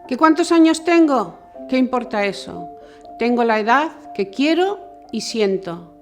¿Que cuántos años tengo? ¿Qué importa eso? Tengo la edad que quiero y siento.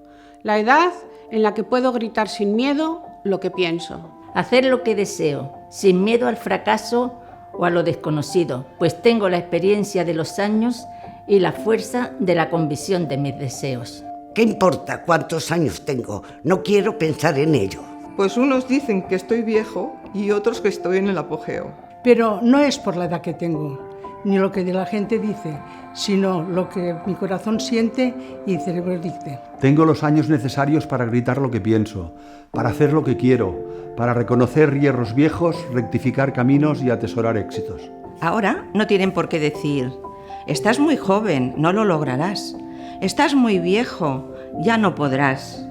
La edad en la que puedo gritar sin miedo lo que pienso. Hacer lo que deseo, sin miedo al fracaso o a lo desconocido, pues tengo la experiencia de los años y la fuerza de la convicción de mis deseos. ¿Qué importa cuántos años tengo? No quiero pensar en ello. Pues unos dicen que estoy viejo y otros que estoy en el apogeo. Pero no es por la edad que tengo, ni lo que la gente dice, sino lo que mi corazón siente y el cerebro dicte. Tengo los años necesarios para gritar lo que pienso, para hacer lo que quiero, para reconocer hierros viejos, rectificar caminos y atesorar éxitos. Ahora no tienen por qué decir, estás muy joven, no lo lograrás. Estás muy viejo, ya no podrás.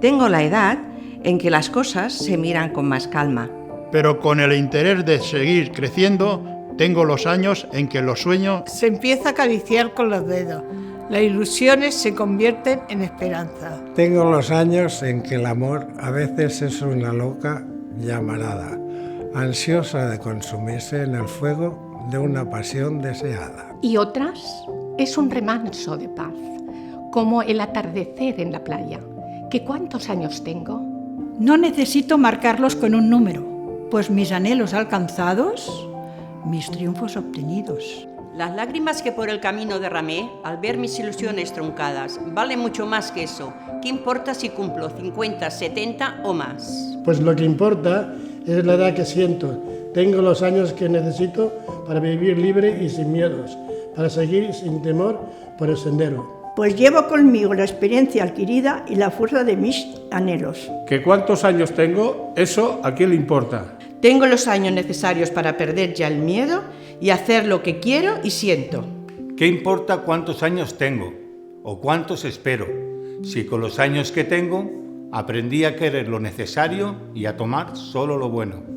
Tengo la edad en que las cosas se miran con más calma. Pero con el interés de seguir creciendo, tengo los años en que los sueños se empieza a acariciar con los dedos. Las ilusiones se convierten en esperanza. Tengo los años en que el amor a veces es una loca llamarada, ansiosa de consumirse en el fuego de una pasión deseada. Y otras es un remanso de paz, como el atardecer en la playa. ¿Que cuántos años tengo? No necesito marcarlos con un número, pues mis anhelos alcanzados, mis triunfos obtenidos. Las lágrimas que por el camino derramé al ver mis ilusiones truncadas valen mucho más que eso. ¿Qué importa si cumplo 50, 70 o más? Pues lo que importa es la edad que siento. Tengo los años que necesito para vivir libre y sin miedos, para seguir sin temor por el sendero. Pues llevo conmigo la experiencia adquirida y la fuerza de mis anhelos. ¿Que cuántos años tengo? Eso ¿a quién le importa? Tengo los años necesarios para perder ya el miedo y hacer lo que quiero y siento. ¿Qué importa cuántos años tengo o cuántos espero? Si con los años que tengo aprendí a querer lo necesario y a tomar solo lo bueno.